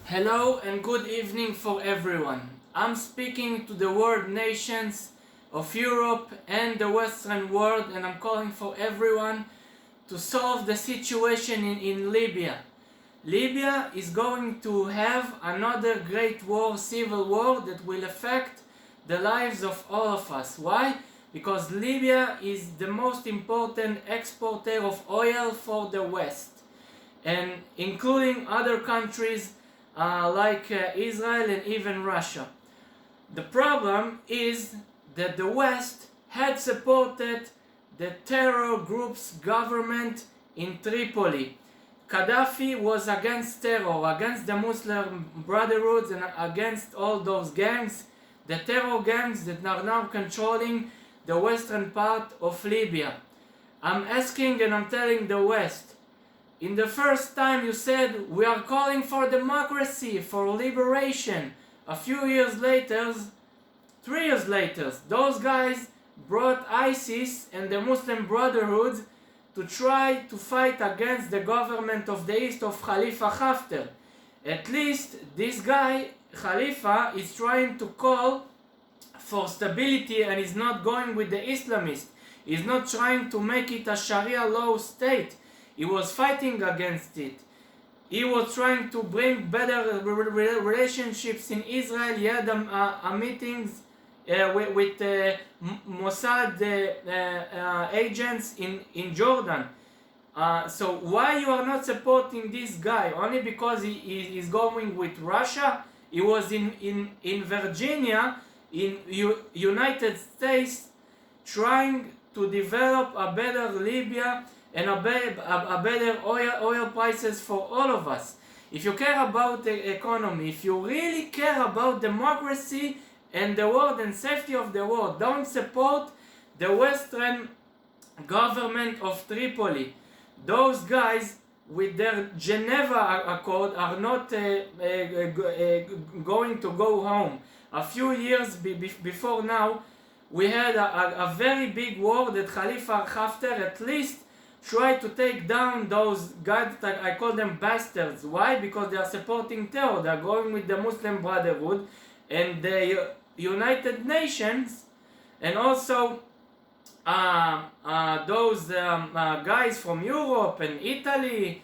Hello and good evening for everyone. I'm speaking to the world nations of Europe and the Western world, and I'm calling for everyone to solve the situation in Libya. Libya is going to have another great war, civil war, that will affect the lives of all of us. Why? Because Libya is the most important exporter of oil for the West, and including other countries like Israel and even Russia. The problem is that the West had supported the terror group's government in Tripoli. Gaddafi was against terror, against the Muslim Brotherhoods and against all those gangs, the terror gangs that are now controlling the western part of Libya. I'm asking and I'm telling the West, in the first time you said we are calling for democracy, for liberation. A few years later, 3 years later, those guys brought ISIS and the Muslim Brotherhood to try to fight against the government of the East of Khalifa Haftar. At least this guy, Khalifa, is trying to call for stability and is not going with the Islamists. He's not trying to make it a Sharia law state. He was fighting against it. He was trying to bring better relationships in Israel. He had meetings with Mossad agents in Jordan. So why you are not supporting this guy? Only because he is going with Russia? He was in Virginia, in United States, trying to develop a better Libya and a better oil prices for all of us. If you care about the economy, if you really care about democracy and the world and safety of the world, don't support the Western government of Tripoli. Those guys with their Geneva Accord are not going to go home. A few years before now, we had a very big war that Khalifa Haftar at least try to take down those guys that I call them bastards. Why? Because they are supporting terror. They are going with the Muslim Brotherhood and the United Nations, and also those guys from Europe and Italy.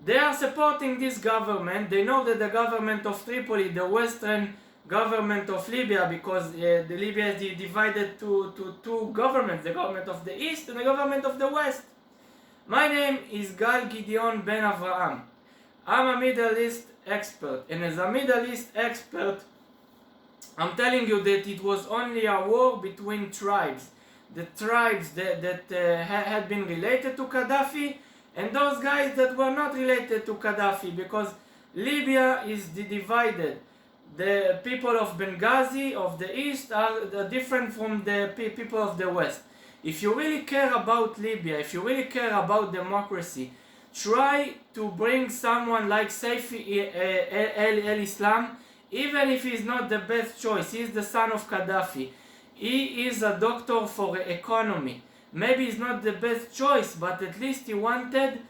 They are supporting this government. They know that the government of Tripoli, the Western government of Libya, because the Libya is divided to two governments, the government of the East and the government of the West. My name is Gal Gideon Ben Avraham. I'm a Middle East expert, and as a Middle East expert, I'm telling you that it was only a war between tribes. The tribes that had been related to Gaddafi and those guys that were not related to Gaddafi, because Libya is divided. The people of Benghazi of the East are different from the people of the West. If you really care about Libya, if you really care about democracy, try to bring someone like Saif el-Islam, even if he's not the best choice. He's the son of Gaddafi. He is a doctor for economy. Maybe he's not the best choice, but at least he wanted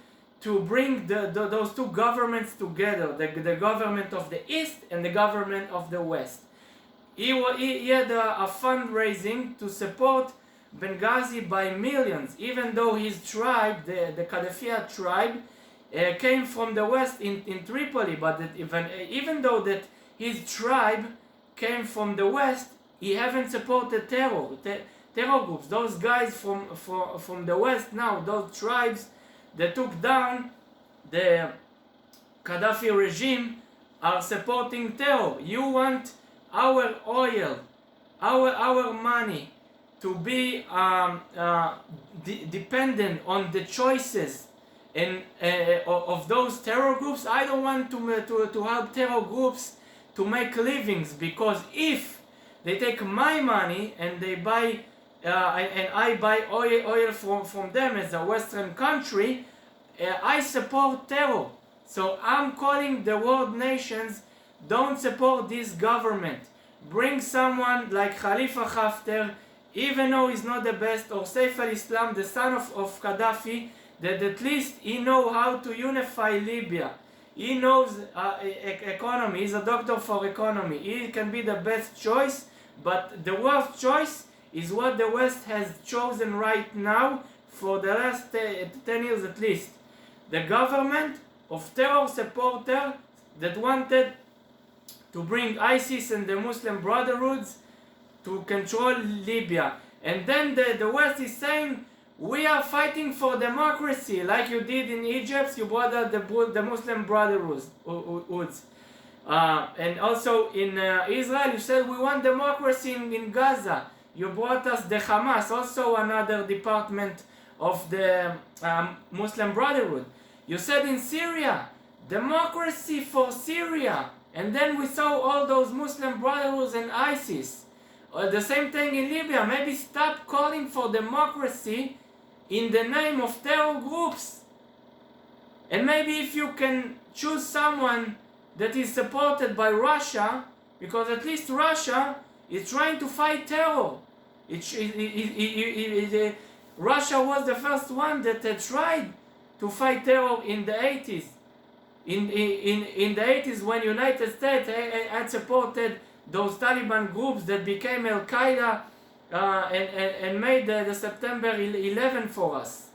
to bring those two governments together, the government of the East and the government of the West. He had a fundraising to support Benghazi by millions, even though his tribe, the Qaddafi tribe, came from the West in Tripoli, but even though that his tribe came from the West, he haven't supported terror groups. Those guys from the West now, those tribes that took down the Gaddafi regime, are supporting terror. You want our oil, our money to be dependent on the choices and of those terror groups. I don't want to help terror groups to make livings, because if they take my money and they buy and I buy oil from them as a Western country, I support terror. So I'm calling the world nations, don't support this government. Bring someone like Khalifa Haftar, even though he's not the best, or Saif al-Islam, the son of Gaddafi, that at least he know how to unify Libya. He knows economy. He's a doctor for economy. He can be the best choice, but the worst choice is what the West has chosen right now for the last 10 years at least. The government of terror supporters that wanted to bring ISIS and the Muslim Brotherhoods to control Libya. And then the West is saying, we are fighting for democracy, like you did in Egypt. You brought out the Muslim Brotherhoods. And also in Israel, you said we want democracy in Gaza. You brought us the Hamas, also another department of the Muslim Brotherhood. You said in Syria, democracy for Syria. And then we saw all those Muslim Brotherhoods and ISIS. The same thing in Libya. Maybe stop calling for democracy in the name of terror groups. And maybe if you can choose someone that is supported by Russia, because at least Russia is trying to fight terror. Russia was the first one that had tried to fight terror in the 80s. In the 80s, when United States had supported those Taliban groups that became Al-Qaeda and made the September 11 for us,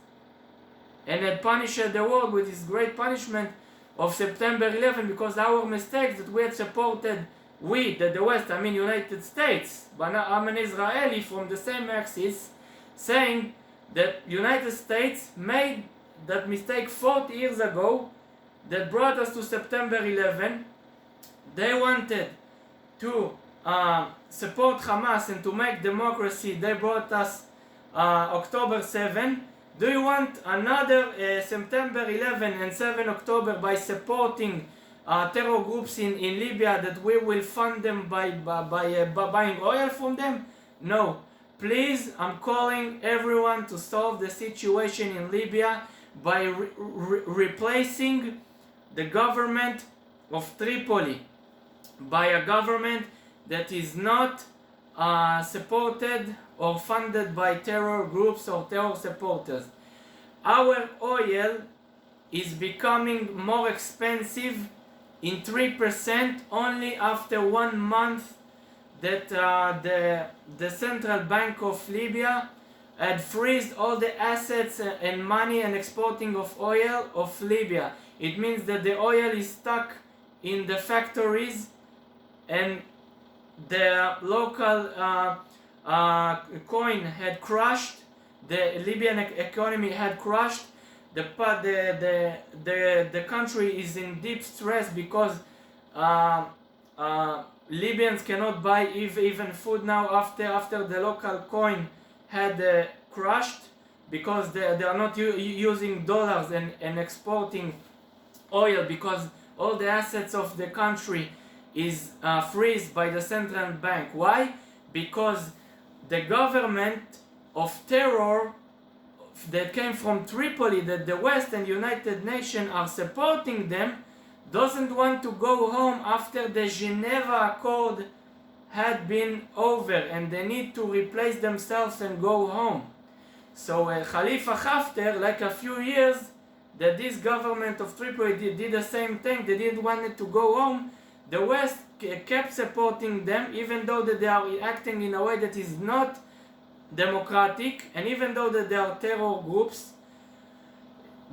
and had punished the world with this great punishment of September 11 because our mistakes that we had supported, the West, I mean United States, but I'm an Israeli from the same axis, saying that United States made that mistake 40 years ago that brought us to September 11. They wanted to support Hamas and to make democracy. They brought us October 7. Do you want another September 11 and 7 October by supporting terror groups in Libya that we will fund them by buying oil from them? No. Please, I'm calling everyone to solve the situation in Libya by replacing the government of Tripoli by a government that is not supported or funded by terror groups or terror supporters. Our oil is becoming more expensive in 3% only after 1 month that the Central Bank of Libya had freezed all the assets and money and exporting of oil of Libya. It means that the oil is stuck in the factories and the local coin had crashed, the Libyan economy had crashed, the country is in deep stress because Libyans cannot buy even food now after the local coin had crashed because they are not using dollars and exporting oil because all the assets of the country is freezed by the central bank. Why? Because the government of terror that came from Tripoli, that the West and United Nations are supporting them, doesn't want to go home after the Geneva Accord had been over, and they need to replace themselves and go home. So Khalifa Haftar, like a few years that this government of Tripoli did the same thing, they didn't want it to go home. The West kept supporting them, even though that they are acting in a way that is not democratic, and even though that they are terror groups.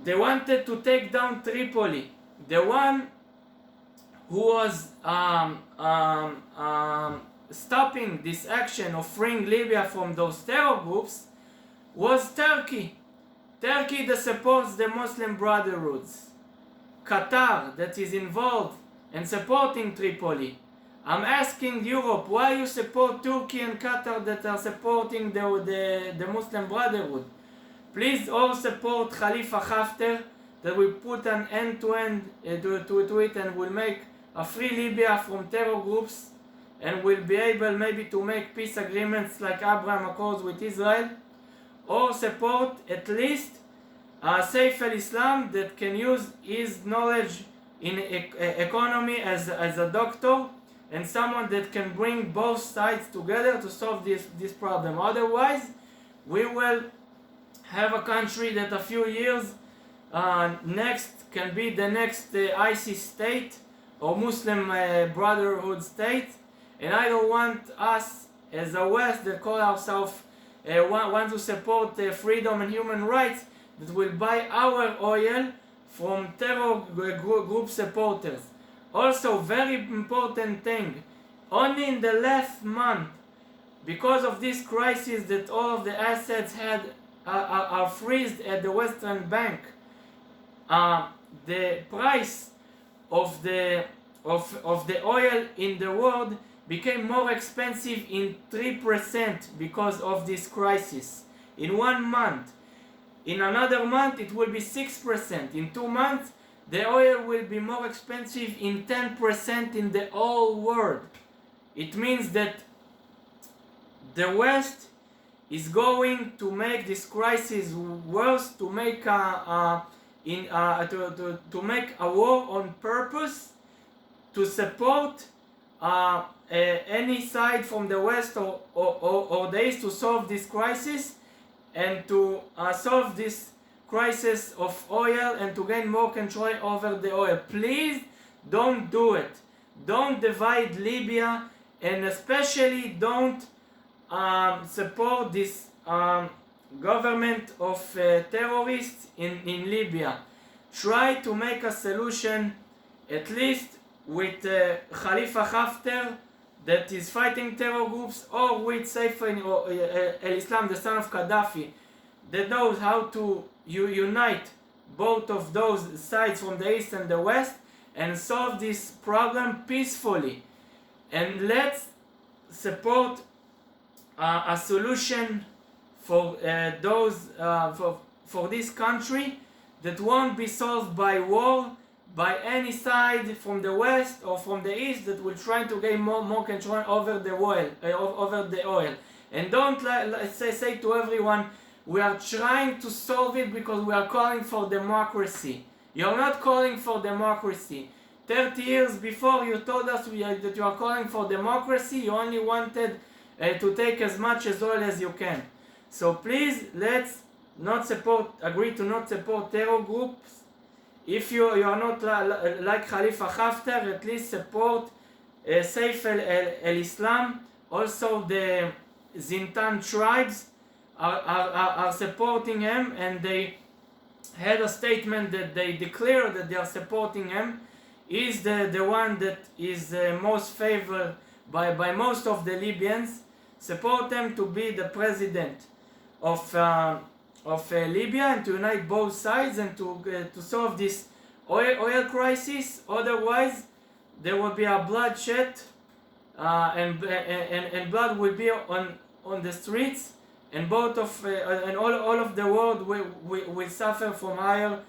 They wanted to take down Tripoli. The one who was stopping this action of freeing Libya from those terror groups was Turkey. Turkey that supports the Muslim Brotherhoods. Qatar that is involved and supporting Tripoli. I'm asking Europe, why you support Turkey and Qatar that are supporting the Muslim Brotherhood? Please all support Khalifa Haftar that will put an end-to-end to it and will make a free Libya from terror groups and will be able maybe to make peace agreements like Abraham Accords with Israel, or support at least Saif al-Islam that can use his knowledge in economy as a doctor and someone that can bring both sides together to solve this problem. Otherwise, we will have a country that a few years next can be the next ISIS state or Muslim Brotherhood state, and I don't want us as a West that call ourselves want to support freedom and human rights that will buy our oil from terror group supporters. Also, very important thing, only in the last month, because of this crisis that all of the assets are freezed at the Western Bank, the price of the oil in the world became more expensive in 3% because of this crisis. In 1 month. In another month it will be 6%. In 2 months the oil will be more expensive in 10% in the whole world. It means that the West is going to make this crisis worse, to make to make a war on purpose, to support any side from the West or the East to solve this crisis, and to solve this crisis of oil and to gain more control over the oil. Please don't do it. Don't divide Libya, and especially don't support this government of terrorists in Libya. Try to make a solution, at least with Khalifa Haftar, that is fighting terror groups, or with Saif al-Islam, the son of Gaddafi, that knows how to unite both of those sides from the East and the West and solve this problem peacefully. And let's support a solution for for this country that won't be solved by war, by any side from the West or from the East that will try to gain more control over the oil. And don't say to everyone, we are trying to solve it because we are calling for democracy. You're not calling for democracy. 30 years before you told us that you are calling for democracy, you only wanted to take as much as oil as you can. So please, let's not agree to not support terror groups. If you are not like Khalifa Haftar, at least support Saif al-Islam. Also the Zintan tribes are supporting him, and they had a statement that they declare that they are supporting him. Is the one that is most favored by most of the Libyans. Support them to be the president of Libya, and to unite both sides and to solve this oil crisis. Otherwise, there will be a bloodshed, and blood will be on the streets, and both of and all of the world will suffer from higher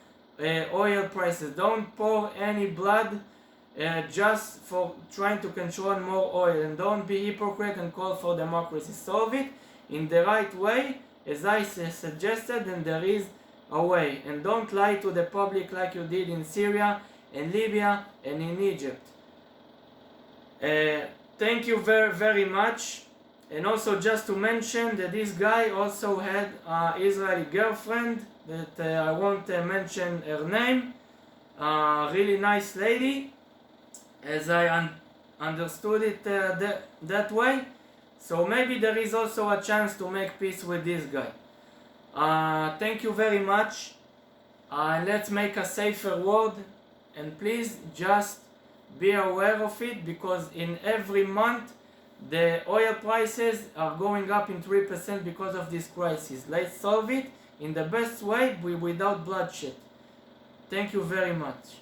oil prices. Don't pour any blood just for trying to control more oil, and don't be hypocrite and call for democracy. Solve it in the right way, as I suggested, and there is a way. And don't lie to the public like you did in Syria and Libya and in Egypt. Thank you very much. And also just to mention that this guy also had an Israeli girlfriend that I won't mention her name. Really nice lady, as I understood it that way. So maybe there is also a chance to make peace with this guy. Thank you very much. Let's make a safer world, and please just be aware of it, because in every month the oil prices are going up in 3% because of this crisis. Let's solve it in the best way without bloodshed. Thank you very much.